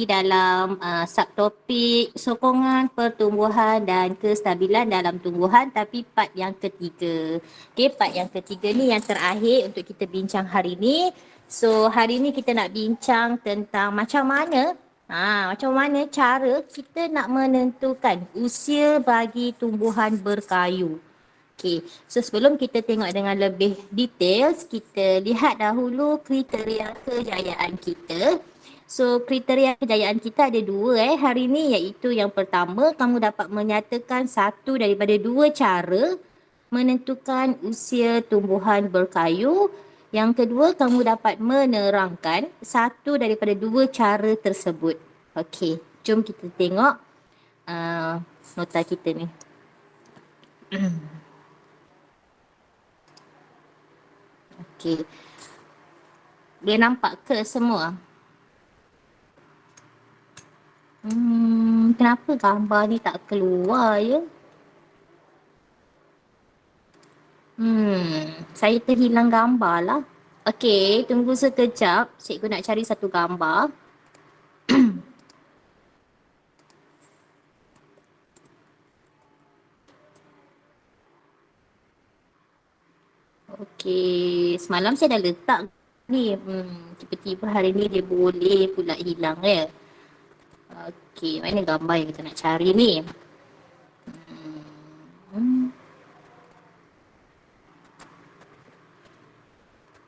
dalam subtopik sokongan pertumbuhan dan kestabilan dalam tumbuhan, tapi part yang ketiga. Okey, part yang ketiga ni yang terakhir untuk kita bincang hari ni. So hari ni kita nak bincang tentang macam mana cara kita nak menentukan usia bagi tumbuhan berkayu. Okey, so sebelum kita tengok dengan lebih details, kita lihat dahulu kriteria kejayaan kita. So kriteria kejayaan kita ada dua hari ni, iaitu yang pertama, kamu dapat menyatakan satu daripada dua cara menentukan usia tumbuhan berkayu. Yang kedua, kamu dapat menerangkan satu daripada dua cara tersebut. Okey, jom kita tengok nota kita ni. Okey. Dia nampak ke semua? Kenapa gambar ni tak keluar ya? Saya terhilang gambar lah. Okey, tunggu sekejap. Cikgu nak cari satu gambar. Okey, semalam saya dah letak ni. Tiba-tiba hari ni dia boleh pula hilang ya. Okey, mana gambar yang kita nak cari ni?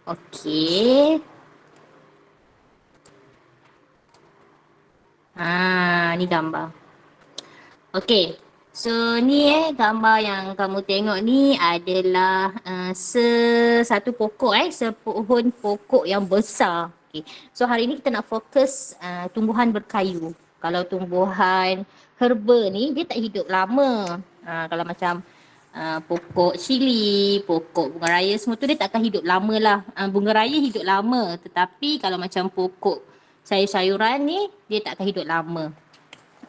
Okey. Ni gambar. Okey. So ni gambar yang kamu tengok ni adalah satu pokok sepohon pokok yang besar. Okay. So hari ni kita nak fokus tumbuhan berkayu. Kalau tumbuhan herba ni dia tak hidup lama. Kalau macam pokok cili, pokok bunga raya semua tu dia tak akan hidup lama lah. Bunga raya hidup lama, tetapi kalau macam pokok sayur-sayuran ni dia tak akan hidup lama.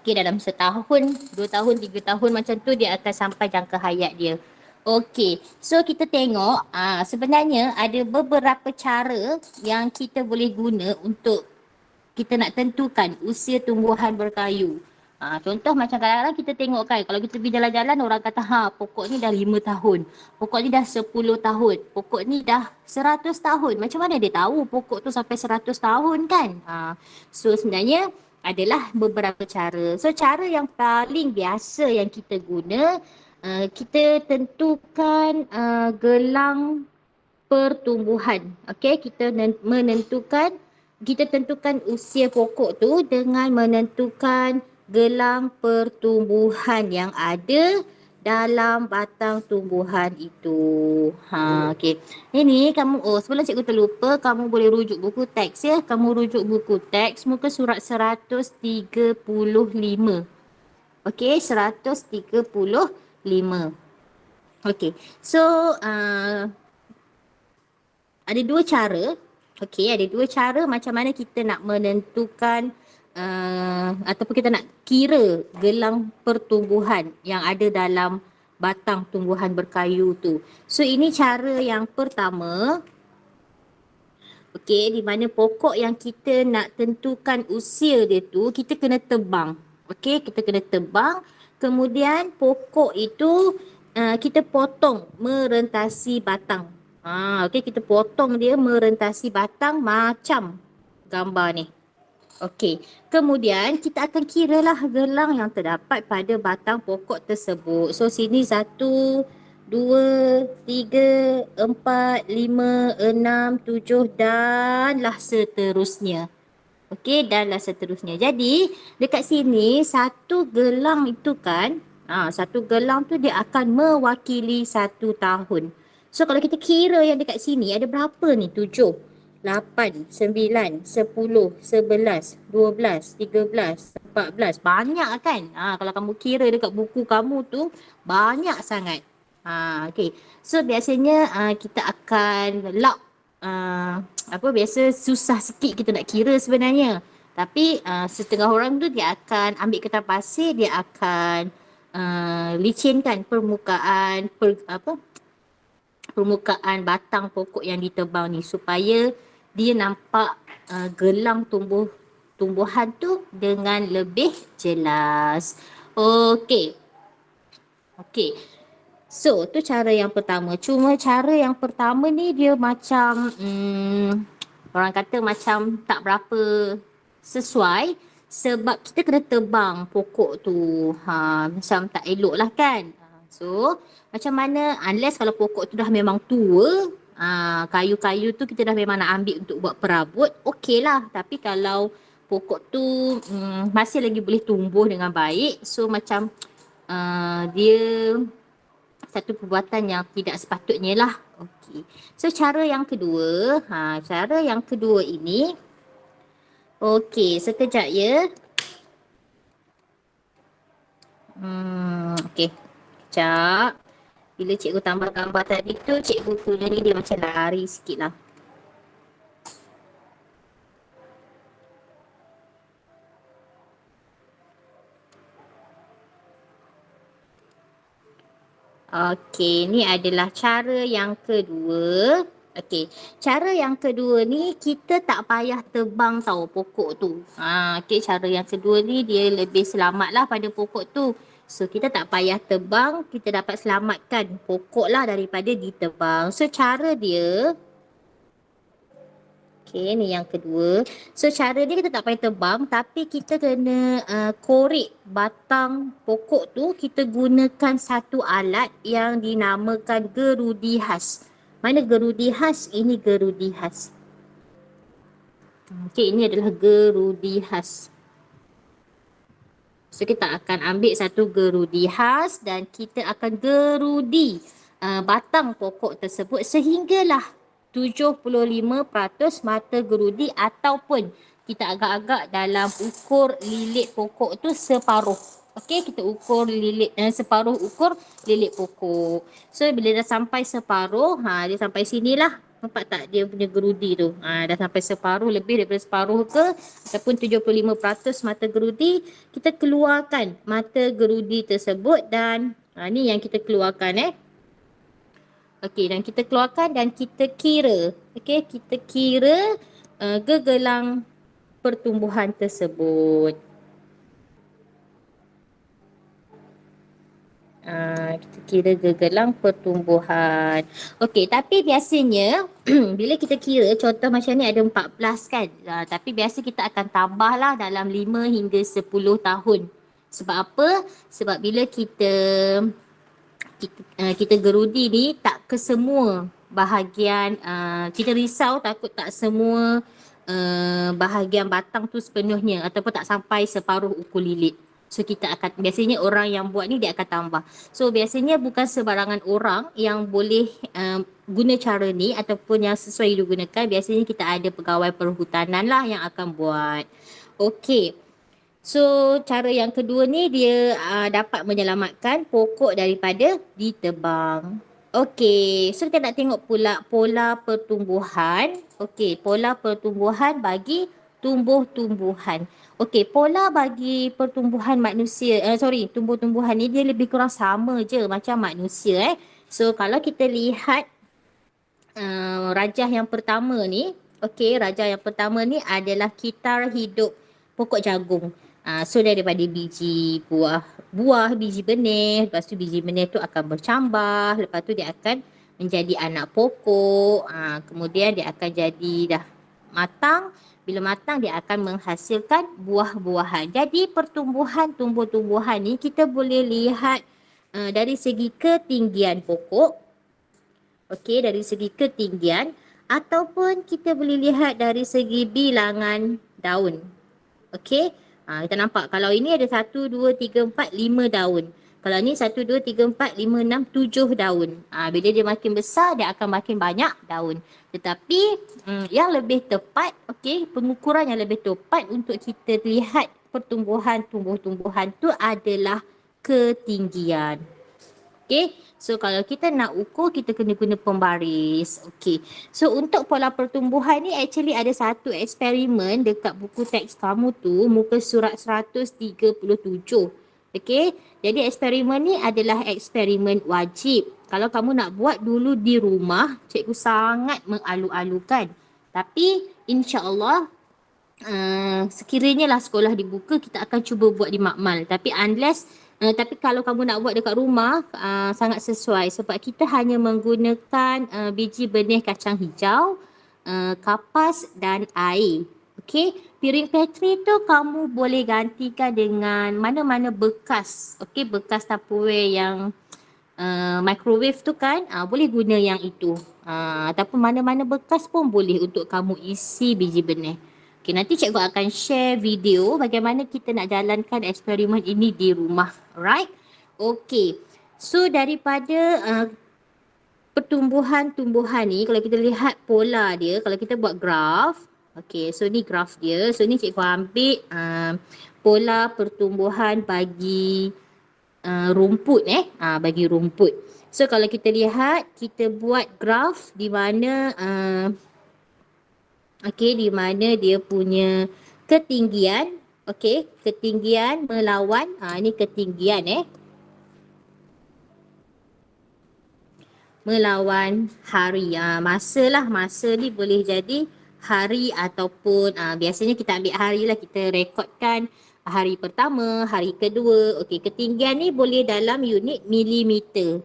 Okey, dalam setahun, 2 tahun, 3 tahun macam tu dia akan sampai jangka hayat dia. Okey, so kita tengok sebenarnya ada beberapa cara yang kita boleh guna untuk kita nak tentukan usia tumbuhan berkayu. Contoh macam kadang-kadang kita tengok kan, kalau kita pergi jalan-jalan orang kata pokok ni dah 5 tahun, pokok ni dah 10 tahun, pokok ni dah 100 tahun. Macam mana dia tahu pokok tu sampai 100 tahun kan? So sebenarnya adalah beberapa cara. So cara yang paling biasa yang kita guna, kita tentukan gelang pertumbuhan. Okey, kita tentukan usia pokok tu dengan menentukan gelang pertumbuhan yang ada dalam batang tumbuhan itu. Okey. Ini kamu, sebelum cikgu terlupa, kamu boleh rujuk buku teks ya. Kamu rujuk buku teks muka surat 135. Okey, 135. Okey. So, ada dua cara. Okey, ada dua cara macam mana kita nak menentukan ataupun kita nak kira gelang pertumbuhan yang ada dalam batang tumbuhan berkayu tu. So ini cara yang pertama. Okey, di mana pokok yang kita nak tentukan usia dia tu, kita kena tebang. Okey, kita kena tebang. Kemudian pokok itu kita potong merentasi batang. Okey, kita potong dia merentasi batang macam gambar ni. Okey, kemudian kita akan kiralah gelang yang terdapat pada batang pokok tersebut. So sini 1, 2, 3, 4, 5, 6, 7 dan lah seterusnya. Okey, dan lah seterusnya. Jadi dekat sini satu gelang itu kan, satu gelang tu dia akan mewakili 1 tahun. So kalau kita kira yang dekat sini ada berapa ni? 7, 8, 9, 10, 11, 12, 13, 14. Banyak kan? Kalau kamu kira dekat buku kamu tu, banyak sangat. Okay. So biasanya kita akan lock. Biasa susah sikit kita nak kira sebenarnya. Tapi setengah orang tu dia akan ambil kertas pasir, dia akan licinkan permukaan permukaan batang pokok yang ditebang ni supaya dia nampak gelang pertumbuhan tu dengan lebih jelas. Okey. Okey. So, tu cara yang pertama. Cuma cara yang pertama ni dia macam orang kata macam tak berapa sesuai sebab kita kena tebang pokok tu. Macam tak elok lah kan. So, macam mana unless kalau pokok tu dah memang tua, kayu-kayu tu kita dah memang nak ambil untuk buat perabot, okey lah. Tapi kalau pokok tu masih lagi boleh tumbuh dengan baik, so macam dia satu perbuatan yang tidak sepatutnya lah. Okey. So cara yang kedua, cara yang kedua ini, okey, sekejap ya. Okey. Sekejap. Bila cikgu tambah gambar tadi tu, cikgu punya ni dia macam lari sikit lah. Okey, ni adalah cara yang kedua. Okey, cara yang kedua ni kita tak payah tebang tau pokok tu. Okey, cara yang kedua ni dia lebih selamat lah pada pokok tu. So, kita tak payah tebang, kita dapat selamatkan pokok lah daripada ditebang. So, cara dia, okey, ni yang kedua. So, cara dia kita tak payah tebang tapi kita kena korek batang pokok tu. Kita gunakan satu alat yang dinamakan gerudi khas. Mana gerudi khas? Ini gerudi khas. Okey, ini adalah gerudi khas. So, kita akan ambil satu gerudi khas dan kita akan gerudi batang pokok tersebut sehinggalah 75% mata gerudi ataupun kita agak-agak dalam ukur lilit pokok tu separuh. Okey, kita ukur lilit separuh ukur lilit pokok. So bila dah sampai separuh, dia sampai sinilah. Nampak tak dia punya gerudi tu? Dah sampai separuh, lebih daripada separuh ke ataupun 75% mata gerudi, kita keluarkan mata gerudi tersebut dan ni yang kita keluarkan Okey, dan kita keluarkan dan kita kira. Okey, kita kira gegelang pertumbuhan tersebut. Kita kira gegelang pertumbuhan. Okey, tapi biasanya bila kita kira, contoh macam ni ada 14 kan. Tapi biasa kita akan tambahlah dalam 5 hingga 10 tahun. Sebab apa? Sebab bila kita gerudi ni tak ke semua bahagian, kita risau takut tak semua bahagian batang tu sepenuhnya ataupun tak sampai separuh ukur lilit. So kita akan, biasanya orang yang buat ni dia akan tambah. So biasanya bukan sebarangan orang yang boleh guna cara ni ataupun yang sesuai digunakan. Biasanya kita ada pegawai perhutanan lah yang akan buat. Okey. So, cara yang kedua ni dia dapat menyelamatkan pokok daripada ditebang. Okey, so kita nak tengok pula pola pertumbuhan. Okey, pola pertumbuhan bagi tumbuh-tumbuhan. Okey, pola bagi pertumbuhan manusia, tumbuh-tumbuhan ni dia lebih kurang sama je macam manusia So, kalau kita lihat rajah yang pertama ni, rajah yang pertama ni adalah kitar hidup pokok jagung. So daripada biji buah biji benih, lepas tu biji benih tu akan bercambah, lepas tu dia akan menjadi anak pokok, kemudian dia akan jadi dah matang. Bila matang dia akan menghasilkan buah-buahan. Jadi pertumbuhan tumbuh-tumbuhan ni kita boleh lihat dari segi ketinggian pokok, dari segi ketinggian, ataupun kita boleh lihat dari segi bilangan daun. Kita nampak kalau ini ada 1, 2, 3, 4, 5 daun. Kalau ni 1, 2, 3, 4, 5, 6, 7 daun. Bila dia makin besar, dia akan makin banyak daun. Tetapi yang lebih tepat, pengukuran yang lebih tepat untuk kita lihat pertumbuhan tumbuh-tumbuhan tu adalah ketinggian. So kalau kita nak ukur, kita kena guna pembaris. So untuk pola pertumbuhan ni actually ada satu eksperimen dekat buku teks kamu tu, muka surat 137. Jadi eksperimen ni adalah eksperimen wajib. Kalau kamu nak buat dulu di rumah, cikgu sangat mengalu-alukan. Tapi insya-Allah sekiranya lah sekolah dibuka, kita akan cuba buat di makmal. Tapi tapi kalau kamu nak buat dekat rumah, sangat sesuai sebab kita hanya menggunakan biji benih kacang hijau, kapas dan air. Okey, piring petri tu kamu boleh gantikan dengan mana-mana bekas. Okey, bekas Tupperware yang microwave tu kan, boleh guna yang itu. Ataupun mana-mana bekas pun boleh untuk kamu isi biji benih. Okay, nanti cikgu akan share video bagaimana kita nak jalankan eksperimen ini di rumah. Alright? Okay. So daripada pertumbuhan-tumbuhan ni, kalau kita lihat pola dia, kalau kita buat graf, okay, so ni graf dia. So ni cikgu ambil pola pertumbuhan bagi rumput bagi rumput. So kalau kita lihat, kita buat graf di mana di mana dia punya ketinggian, ketinggian melawan ini ketinggian melawan hari. Masa ni boleh jadi hari ataupun biasanya kita ambil hari lah, kita rekodkan hari pertama, hari kedua. Okey, ketinggian ni boleh dalam unit milimeter.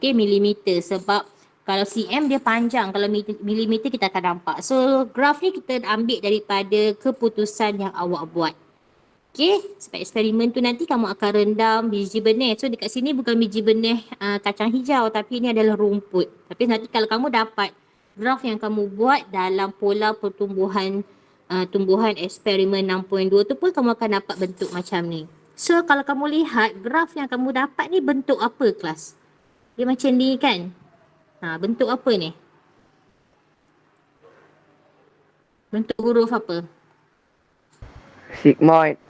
Milimeter sebab kalau cm dia panjang, kalau milimeter kita akan nampak. So graf ni kita ambil daripada keputusan yang awak buat. Okey, sebab eksperimen tu nanti kamu akan rendam biji benih. So dekat sini bukan biji benih kacang hijau, tapi ini adalah rumput. Tapi nanti kalau kamu dapat graf yang kamu buat dalam pola pertumbuhan tumbuhan eksperimen 6.2 tu pun kamu akan dapat bentuk macam ni. So kalau kamu lihat graf yang kamu dapat ni bentuk apa kelas? Dia macam ni kan? Bentuk apa ni? Bentuk huruf apa? Sigmoid.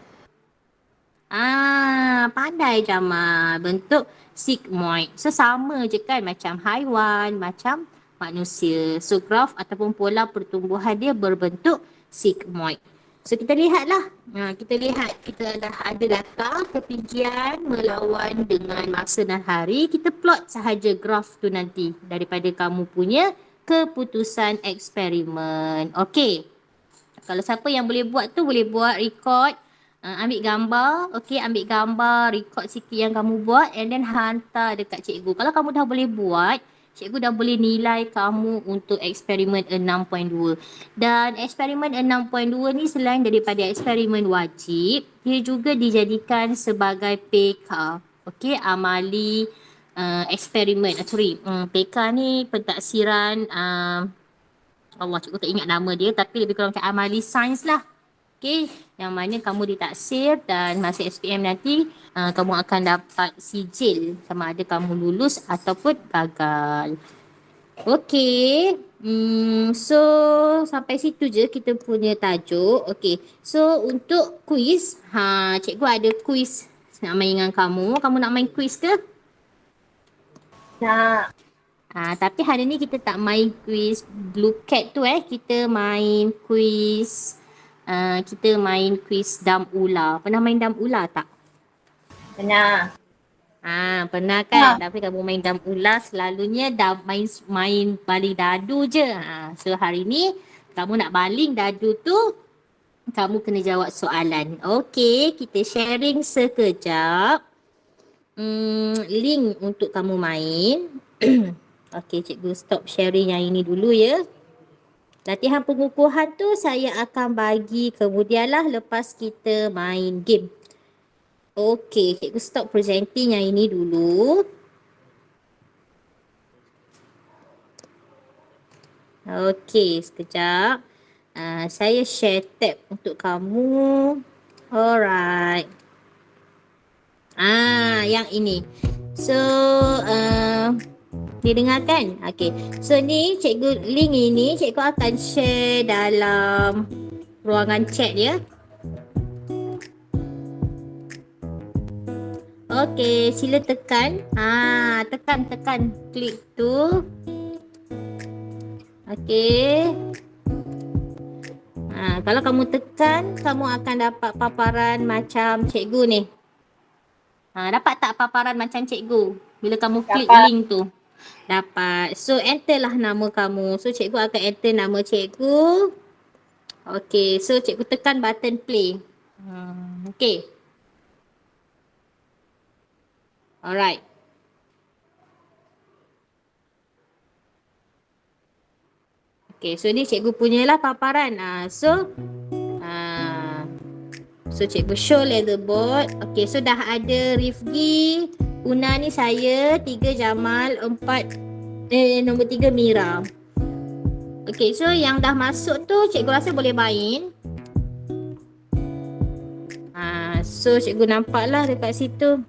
Pandai Jamal. Bentuk sigmoid. So sama je kan macam haiwan, macam manusia. So graf ataupun pola pertumbuhan dia berbentuk sigmoid. So kita lihatlah. Kita dah ada data ketinggian melawan dengan masa dan hari. Kita plot sahaja graf tu nanti daripada kamu punya keputusan eksperimen. Okey. Kalau siapa yang boleh buat tu boleh buat record. Ambil gambar, ambil gambar, record sikit yang kamu buat and then hantar dekat cikgu. Kalau kamu dah boleh buat, cikgu dah boleh nilai kamu untuk eksperimen 6.2. Dan eksperimen 6.2 ni selain daripada eksperimen wajib, dia juga dijadikan sebagai PK. Amali eksperimen. PK ni pentaksiran Allah, cikgu tak ingat nama dia tapi lebih kurang macam amali sains lah. Yang mana kamu ditaksir dan masa SPM nanti kamu akan dapat sijil sama ada kamu lulus ataupun gagal. So sampai situ je kita punya tajuk. So untuk kuis, cikgu ada kuis nak main dengan kamu. Kamu nak main kuis ke? Nak. Tapi hari ni kita tak main kuis Blue Cat tu kita main kuis dam ular. Pernah main dam ular tak? Pernah. Pernah kan? Tapi kamu main dam ular selalunya main baling dadu je. So hari ni kamu nak baling dadu tu, kamu kena jawab soalan. Okey, kita sharing sekejap. Link untuk kamu main. Okey, cikgu stop sharing yang ini dulu ya. Latihan pengukuhan tu saya akan bagi kemudianlah lepas kita main game. Okey, cikgu stop presenting yang ini dulu. Okey, sekejap. Saya share tab untuk kamu. Alright. Yang ini. So, didengarkan? Okey. So ni cikgu link ini cikgu akan share dalam ruangan chat ya. Okey, sila tekan. Tekan klik tu. Okey. Kalau kamu tekan, kamu akan dapat paparan macam cikgu ni. Dapat tak paparan macam cikgu bila kamu klik link tu? Dapat. So enter lah nama kamu. So cikgu akan enter nama cikgu. Okay, so cikgu tekan button play. Okay. Alright. Okay, so ni cikgu punya lah paparan. So cikgu show leaderboard. Okay, so dah ada Rifki, Una ni saya, 3 Jamal, 4 nombor 3 Mira. Okay, so yang dah masuk tu cikgu rasa boleh main. So cikgu nampak lah dekat situ.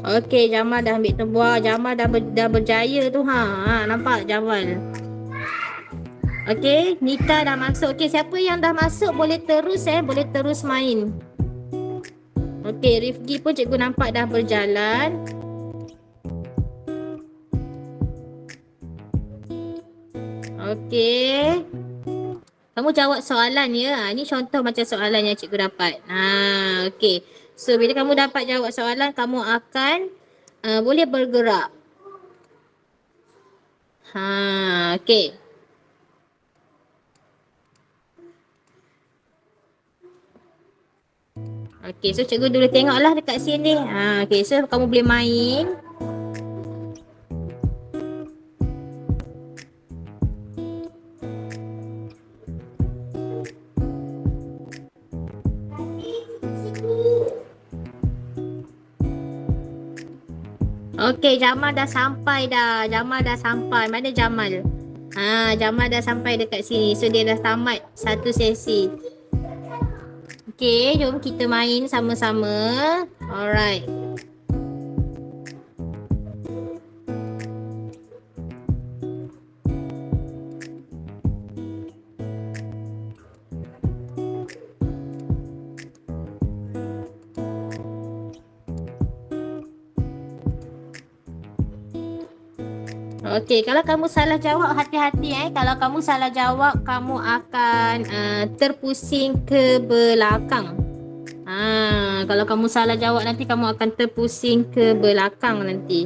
Okay, Jamal dah ambil tembuah. Jamal dah berjaya tu. Nampak Jamal. Okay, Nita dah masuk. Okay, siapa yang dah masuk boleh terus boleh terus main. Okay, Rifki pun cikgu nampak dah berjalan. Okay. Kamu jawab soalan ya. Ni contoh macam soalan yang cikgu dapat. Okay. So, bila kamu dapat jawab soalan, kamu akan boleh bergerak. Okay. Okay, so cikgu dulu tengoklah dekat sini. Okay, so kamu boleh main. Okay, Jamal dah sampai dah. Jamal dah sampai. Mana Jamal? Jamal dah sampai dekat sini. So, dia dah tamat satu sesi. Okay, jom kita main sama-sama. Alright. Okey, kalau kamu salah jawab, hati-hati Kalau kamu salah jawab, kamu akan terpusing ke belakang. Kalau kamu salah jawab nanti kamu akan terpusing ke belakang nanti.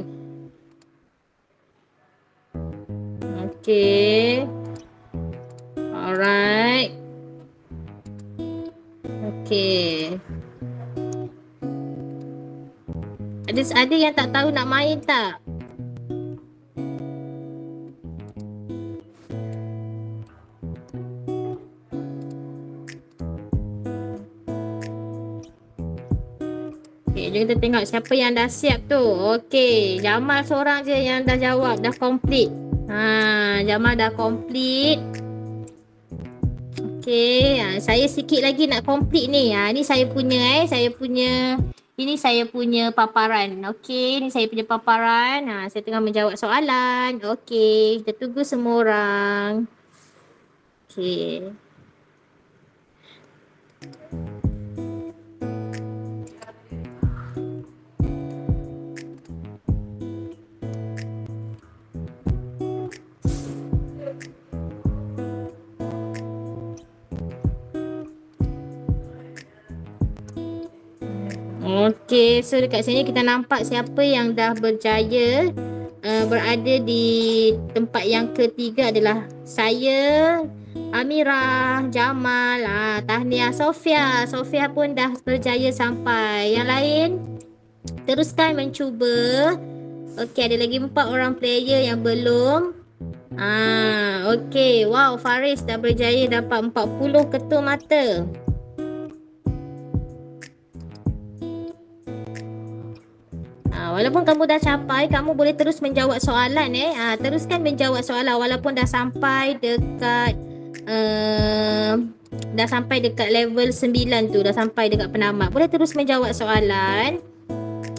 Okey. Alright. Okey. Ada yang tak tahu nak main tak? Okay, jom kita tengok siapa yang dah siap tu. Okay, Jamal seorang je yang dah jawab, dah complete. Jamal dah complete. Okay, saya sikit lagi nak complete ni. Ni saya punya ini saya punya paparan. Okay, ni saya punya paparan. Saya tengah menjawab soalan. Okay, kita tunggu semua orang. Okay. Okey, so dekat sini kita nampak siapa yang dah berjaya berada di tempat yang ketiga adalah saya, Amirah, Jamal, tahniah Sofia. Sofia pun dah berjaya sampai. Yang lain teruskan mencuba. Okey, ada lagi 4 orang player yang belum. Okey, wow, Faris dah berjaya dapat 40 ketul mata. Walaupun kamu dah capai, kamu boleh terus menjawab soalan teruskan menjawab soalan walaupun dah sampai dekat level 9 tu, dah sampai dekat penamat. Boleh terus menjawab soalan.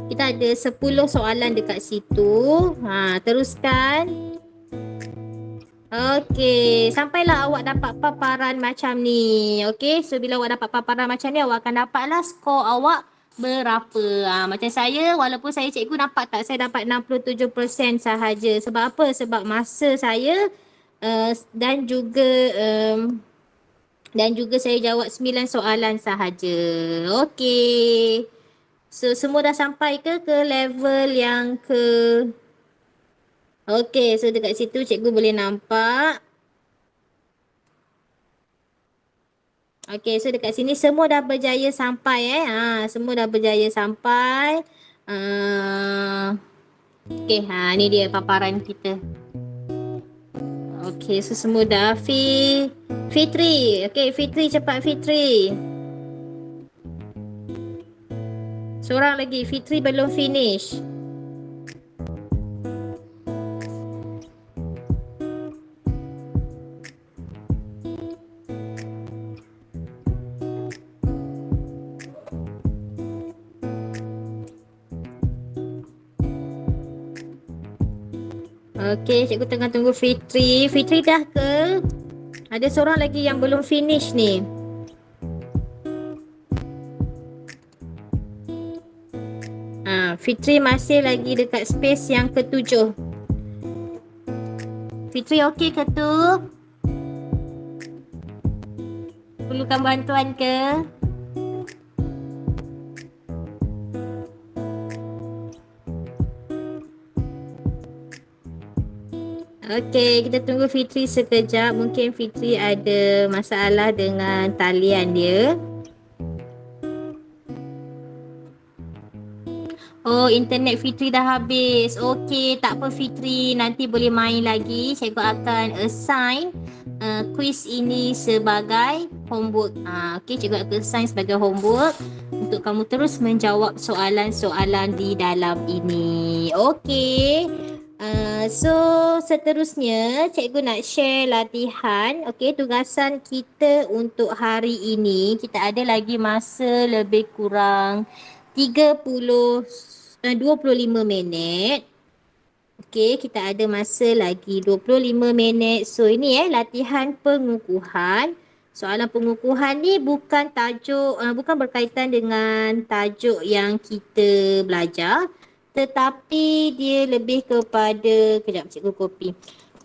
Kita ada 10 soalan dekat situ. Teruskan. Okey, sampailah awak dapat paparan macam ni. Okey, so bila awak dapat paparan macam ni, awak akan dapatlah skor awak berapa. Macam saya, walaupun saya cikgu nampak tak, saya dapat 67% sahaja. Sebab apa? Sebab masa saya dan juga saya jawab 9 soalan sahaja. Okey. So semua dah sampai ke level yang ke... Okay, so dekat situ cikgu boleh nampak. Okay, so dekat sini semua dah berjaya sampai semua dah berjaya sampai. Okay, ni dia paparan kita. Okay, so semua dah. Fitri. Okay, Fitri cepat Fitri. Seorang lagi, Fitri belum finish. Okay, cikgu tengah tunggu Fitri. Fitri dah ke? Ada seorang lagi yang belum finish ni. Fitri masih lagi dekat space yang ke-7. Fitri okey ke tu? Perlukan bantuan ke? Okey, kita tunggu Fitri sekejap. Mungkin Fitri ada masalah dengan talian dia. Oh, internet Fitri dah habis. Okey, tak apa Fitri. Nanti boleh main lagi. Cikgu akan assign quiz ini sebagai homework. Okey, cikgu akan assign sebagai homework untuk kamu terus menjawab soalan-soalan di dalam ini. Okey. So seterusnya cikgu nak share latihan. Okey, tugasan kita untuk hari ini. Kita ada lagi masa lebih kurang 25 minit. Okey, kita ada masa lagi 25 minit. So ini latihan pengukuhan. Soalan pengukuhan ni bukan tajuk, bukan berkaitan dengan tajuk yang kita belajar, tetapi dia lebih kepada, kejap cikgu kopi.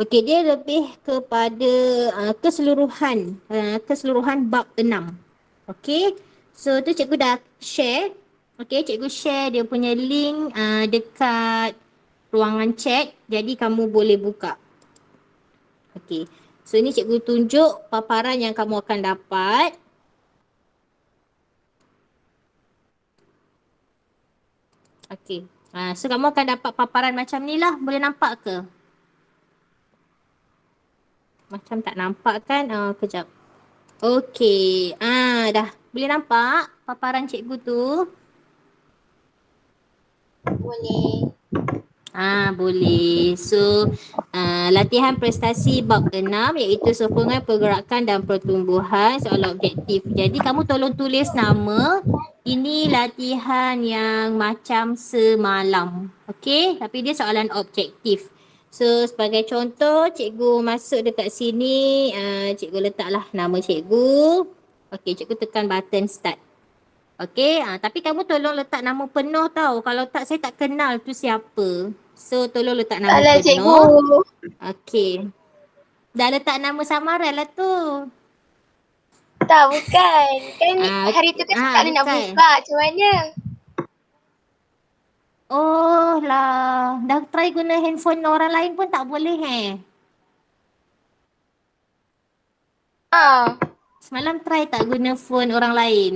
Okey, dia lebih kepada keseluruhan bab 6. Okey, so tu cikgu dah share. Okey, cikgu share dia punya link dekat ruangan chat. Jadi kamu boleh buka. Okey, so ini cikgu tunjuk paparan yang kamu akan dapat. Okey, so kamu akan dapat paparan macam ni lah. Boleh nampak ke? Macam tak nampak kan? Kejap. Okey, dah boleh nampak paparan cikgu tu? Boleh. Boleh. So, latihan prestasi bab 6 iaitu sokongan pergerakan dan pertumbuhan soalan objektif. Jadi kamu tolong tulis nama. Ini latihan yang macam semalam. Okey, tapi dia soalan objektif. So, sebagai contoh, cikgu masuk dekat sini, cikgu letaklah nama cikgu. Okey, cikgu tekan button start. Okey, tapi kamu tolong letak nama penuh tau. Kalau tak, saya tak kenal tu siapa. So, tolong letak nama Alah penuh. cikgu. Okey. Dah letak nama samaran lah tu. Tak, bukan. Kan hari tu kan tak ada nak bukan. buka. Macam mana? Oh lah. Dah try guna handphone orang lain pun tak boleh Semalam try tak guna phone orang lain?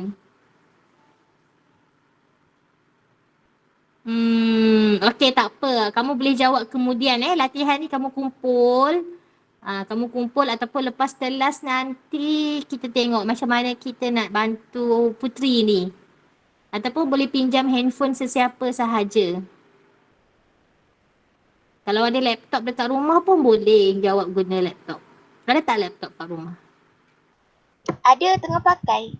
Okey, tak apa. Kamu boleh jawab kemudian latihan ni kamu kumpul. Kamu kumpul ataupun lepas kelas nanti kita tengok macam mana kita nak bantu Putri ni. Ataupun boleh pinjam handphone sesiapa sahaja. Kalau ada laptop dekat rumah pun boleh jawab guna laptop. Ada tak laptop kat rumah? Ada, tengah pakai.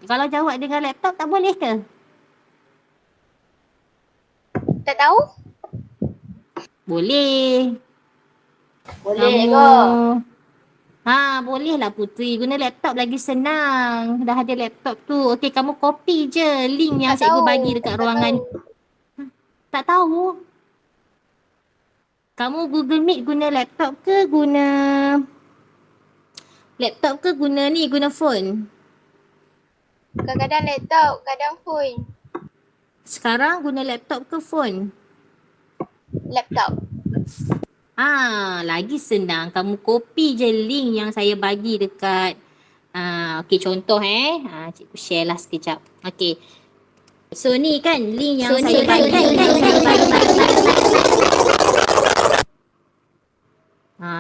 Kalau jawab dengan laptop tak boleh ke? Tak tahu? Boleh. Boleh kot. Boleh lah Putri. Guna laptop lagi senang. Dah ada laptop tu. Okey, kamu copy je link yang cikgu bagi dekat ruangan. Tak tahu. Kamu Google Meet guna laptop ke guna phone? Kadang-kadang laptop, kadang phone. Sekarang guna laptop ke phone? Laptop. Lagi senang. Kamu copy je link yang saya bagi dekat okey, contoh cikgu share lah sekejap. Okey. So ni kan link yang saya bagi.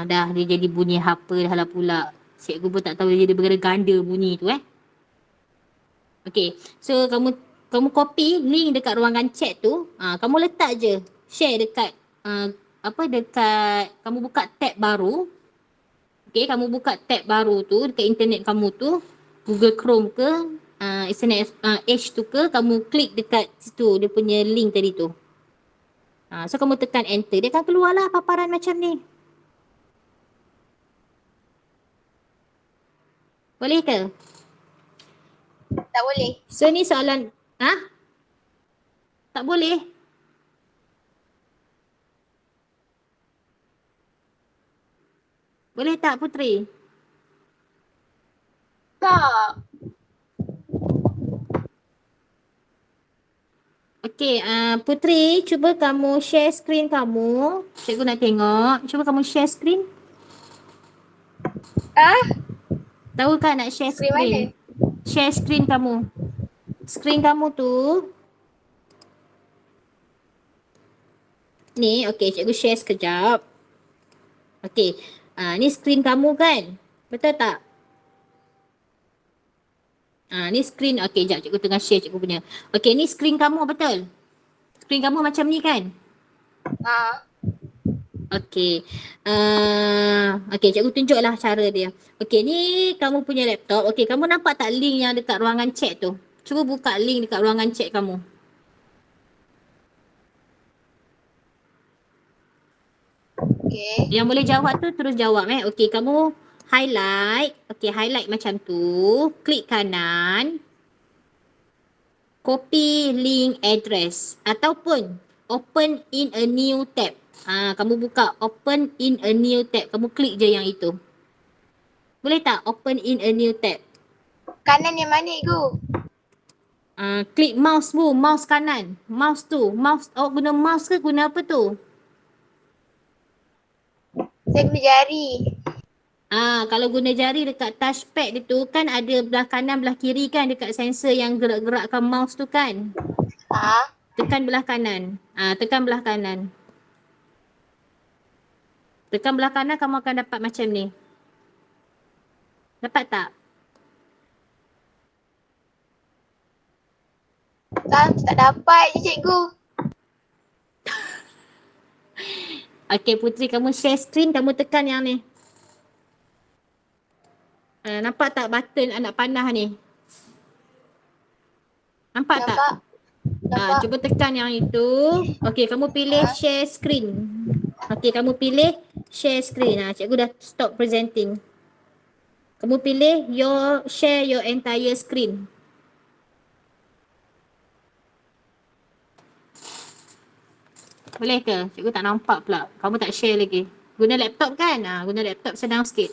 Dah dia jadi bunyi apa dah lah pula. Cikgu pun tak tahu dia jadi berganda bunyi tu Okey. So kamu copy link dekat ruangan chat tu, kamu letak je. Share dekat dekat kamu buka tab baru. Okey, kamu buka tab baru tu dekat internet kamu tu, Google Chrome ke, Internet Edge tu ke, kamu klik dekat situ dia punya link tadi tu. So kamu tekan enter, dia akan keluarlah paparan macam ni. Boleh ke? Tak boleh. So ni soalan, tak boleh? Boleh tak Putri? Tak. Okey, Putri, cuba kamu share screen kamu. Cikgu nak tengok. Cuba kamu share screen. Tahu kan nak share Screen screen? mana? Share screen kamu. Screen kamu tu. Ni, okey, cikgu share sekejap. Okey, ni screen kamu kan? Betul tak? Ni screen, okey, jap cikgu tengah share cikgu punya. Okey, ni screen kamu betul? Screen kamu macam ni kan? Okey. Okey, cikgu tunjuklah cara dia. Okey, ni kamu punya laptop. Okey, kamu nampak tak link yang dekat ruangan chat tu? Cuba buka link dekat ruangan chat kamu. Okay. Yang boleh jawab tu terus jawab Okey, kamu highlight. Okey, highlight macam tu. Klik kanan. Copy link address ataupun open in a new tab. Kamu buka open in a new tab. Kamu klik je yang itu. Boleh tak open in a new tab? Kanan yang mana Igu? Klik mouse tu, mouse kanan. Mouse tu, mouse, guna mouse ke guna apa tu? Saya guna jari. Kalau guna jari dekat touchpad itu kan ada belah kanan belah kiri kan dekat sensor yang gerak-gerakkan mouse tu kan. Tekan belah kanan. Tekan belah kanan. Tekan belah kanan kamu akan dapat macam ni. Dapat tak? Tak dapat je cikgu. Okey Putri, kamu share screen, kamu tekan yang ni. Nampak tak button anak panah ni? Nampak tak? Nampak. Cuba tekan yang itu. Okey, kamu pilih share screen. Okey, kamu pilih share screen. Cikgu dah stop presenting. Kamu pilih share your entire screen. Boleh ke? Cikgu tak nampak pula. Kamu tak share lagi. Guna laptop kan? Guna laptop senang sikit.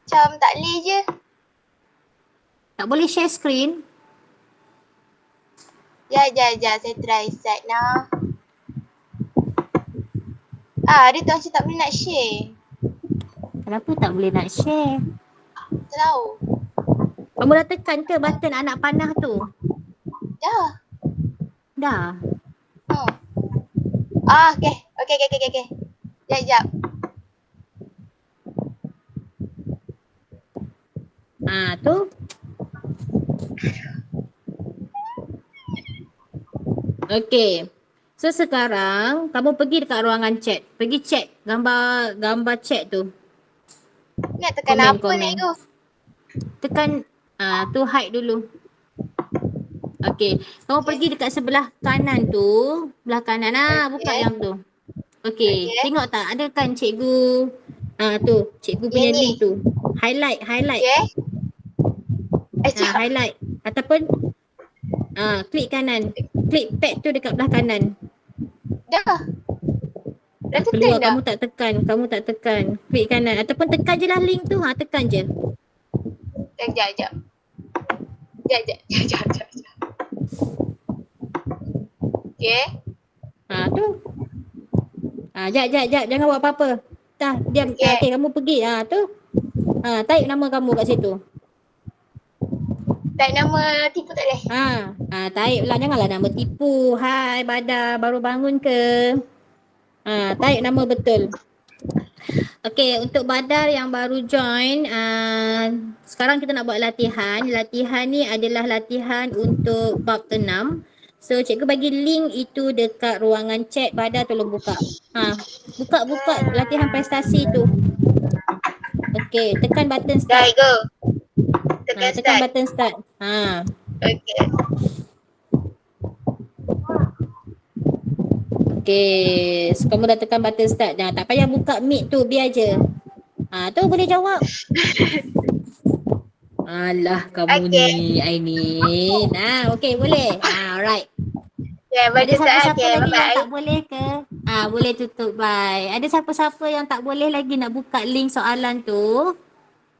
Macam tak boleh je. Tak boleh share screen? Saya try start now. Dia tu macam tak boleh nak share. Kenapa tak boleh nak share? Tak tahu. Kamu dah tekan ke button anak panah tu? Dah? Okay. Sekejap. Tu. Okay. So sekarang kamu pergi dekat ruangan chat. Pergi chat gambar chat tu. Nak tekan apa ni tu? Tekan tu hide dulu. Okay. Kamu pergi dekat sebelah kanan tu. Belah kanan buka yang tu. Okay. Tengok tak ada kan cikgu tu cikgu punya link tu. Highlight. Highlight ataupun klik kanan. Klik pad tu dekat belah kanan. Dah. Dah tekan Keluar, tak? kamu tak tekan. Kamu tak tekan. Klik kanan. Ataupun tekan je lah link tu. Ha, tekan je. Sekejap. Sekejap. Okay. Ha, tu. Ha, jap. Jangan buat apa-apa. Dah, diam. Okay. Okay, kamu pergi. Ha, tu. Ha, type nama kamu kat situ. Type nama tipu tak boleh? Type lah. Janganlah nama tipu. Hai, Badar. Baru bangun ke? Type nama betul. Okay, untuk Badar yang baru join, sekarang kita nak buat latihan. Latihan ni adalah latihan untuk bab 6. So, cikgu bagi link itu dekat ruangan chat. Badar tolong buka. Buka latihan prestasi tu. Okay, tekan button Dah, start. go. Tekan Tekan start. button start. Okay. Okay, so kamu dah tekan button start. Tak payah buka mic tu, biar je. Tu boleh jawab. Alah kamu ni, Ainin. Okay, boleh. Alright. Okay, Ada siapa-siapa okay, lagi bye-bye. yang tak boleh ke? Boleh tutup, bye. Ada siapa-siapa yang tak boleh lagi nak buka link soalan tu?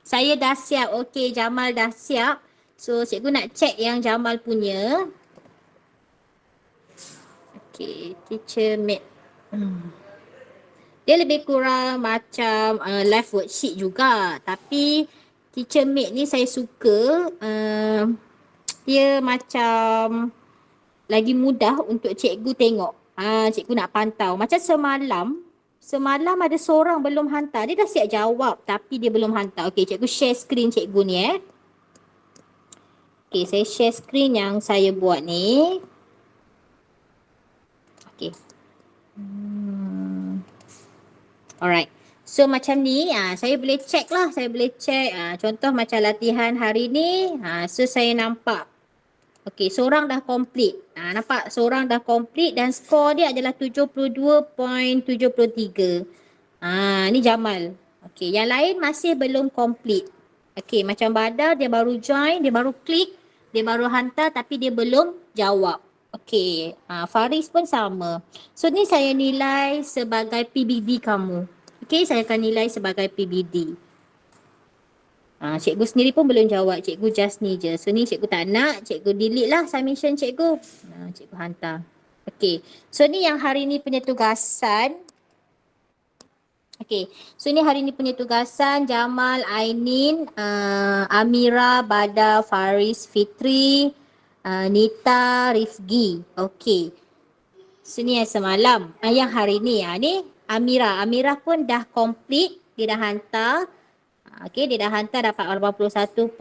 Saya dah siap. Okay, Jamal dah siap. So, cikgu nak check yang Jamal punya. Okay, teacher mate. Dia lebih kurang macam live worksheet juga. Tapi teacher mate ni saya suka. Dia macam lagi mudah untuk cikgu tengok. Cikgu nak pantau. Macam semalam ada seorang belum hantar. Dia dah siap jawab tapi dia belum hantar. Okay, cikgu share screen cikgu ni Okay, saya share screen yang saya buat ni. Okay. Alright. So macam ni, saya boleh check lah. Saya boleh check. Contoh macam latihan hari ni. So saya nampak. Okay, seorang dah complete. Nampak seorang dah complete dan skor dia adalah 72.73. Ni Jamal. Okay, yang lain masih belum complete. Okay, macam Badar dia baru join, dia baru klik, dia baru hantar tapi dia belum jawab. Okay, Faris pun sama. So ni saya nilai sebagai PBD kamu. Okay, saya akan nilai sebagai PBD. Cikgu sendiri pun belum jawab. Cikgu just ni je. So ni cikgu tak nak. Cikgu delete lah submission cikgu. Cikgu hantar. Okay. So ni yang hari ni punya tugasan. Okay. So ni hari ni punya tugasan. Jamal, Ainin, Amira, Badar, Faris, Fitri, Nita, Rifgi. Okay. So ni yang semalam. Yang hari ni. Ni Amira. Amira pun dah complete. Dia dah hantar. Okay, dia dah hantar dapat 81.72.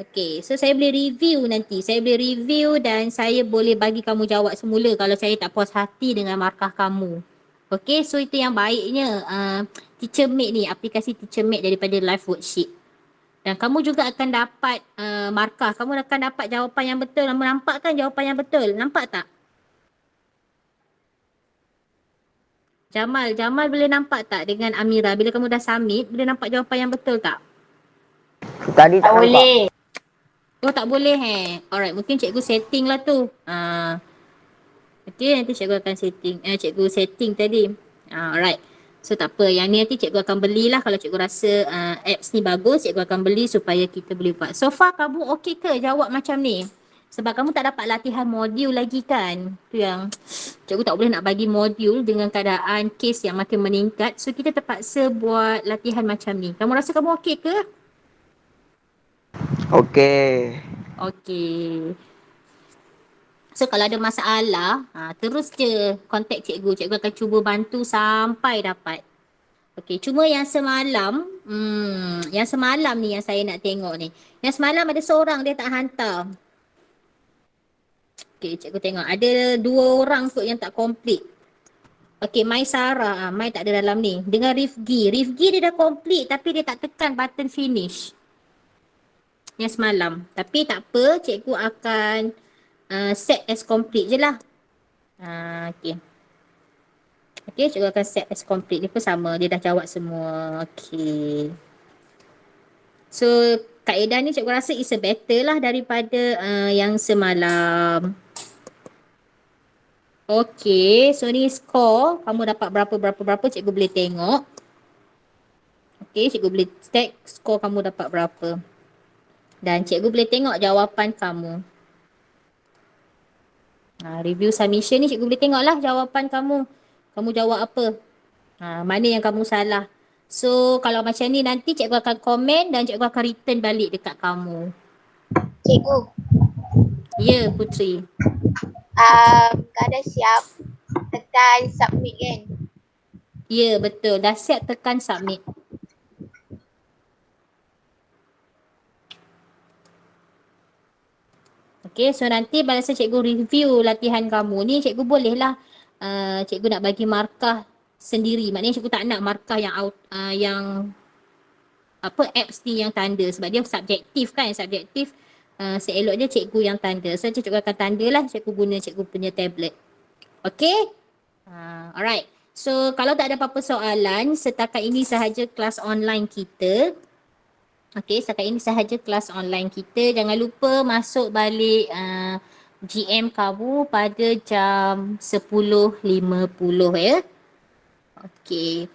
Okay, so saya boleh review nanti. Saya boleh review dan saya boleh bagi kamu jawab semula kalau saya tak puas hati dengan markah kamu. Okay, so itu yang baiknya Teacher Mate ni, aplikasi Teacher Mate daripada live worksheet. Dan kamu juga akan dapat markah. Kamu akan dapat jawapan yang betul. Kamu nampak kan jawapan yang betul? Nampak tak? Jamal boleh nampak tak dengan Amira? Bila kamu dah submit, boleh nampak jawapan yang betul tak? Tadi tak nampak. Boleh. Oh, tak boleh Alright, mungkin cikgu setting lah tu. Okay, nanti cikgu akan setting. Cikgu setting tadi. Alright. So, tak apa. Yang ni nanti cikgu akan belilah. Kalau cikgu rasa apps ni bagus, cikgu akan beli supaya kita boleh buat. So far, kamu okay ke jawab macam ni? Sebab kamu tak dapat latihan modul lagi kan? Tu yang cikgu tak boleh nak bagi modul dengan keadaan kes yang makin meningkat. So kita terpaksa buat latihan macam ni. Kamu rasa kamu okey ke? Okey. Okey. So kalau ada masalah, terus je contact cikgu. Cikgu akan cuba bantu sampai dapat. Okey, cuma yang semalam ni yang saya nak tengok ni. Yang semalam ada seorang dia tak hantar. Okay, cikgu tengok. Ada 2 orang kot yang tak complete. Okay, Mai Sarah. Mai tak ada dalam ni. Dengan Rifgi. Rifgi dia dah complete tapi dia tak tekan button finish. Yang semalam. Tapi tak apa, cikgu akan set as complete je lah. Okay. Okay, cikgu akan set as complete. Dia pun sama. Dia dah jawab semua. Okay. So, kaedah ni cikgu rasa is a better lah daripada yang semalam. Okey, so ni skor. Kamu dapat berapa, cikgu boleh tengok. Okey, cikgu boleh check skor kamu dapat berapa. Dan cikgu boleh tengok jawapan kamu. Review submission ni cikgu boleh tengok lah jawapan kamu. Kamu jawab apa? Mana yang kamu salah. So, kalau macam ni nanti cikgu akan komen dan cikgu akan return balik dekat kamu. Cikgu, Ya, Putri. kau dah siap tekan submit kan? Ya, betul. Dah siap tekan submit. Okay, so nanti masa cikgu review latihan kamu ni, cikgu bolehlah cikgu nak bagi markah sendiri. Maknanya cikgu tak nak markah yang apps ni yang tanda sebab dia subjektif kan, subjektif. Seeloknya cikgu yang tanda. So cikgu akan tanda lah, cikgu guna cikgu punya tablet. Okay? Alright. So kalau tak ada apa-apa soalan, setakat ini sahaja kelas online kita. Okay, setakat ini sahaja kelas online kita. Jangan lupa masuk balik GM kamu pada jam 10.50 ya. Okay.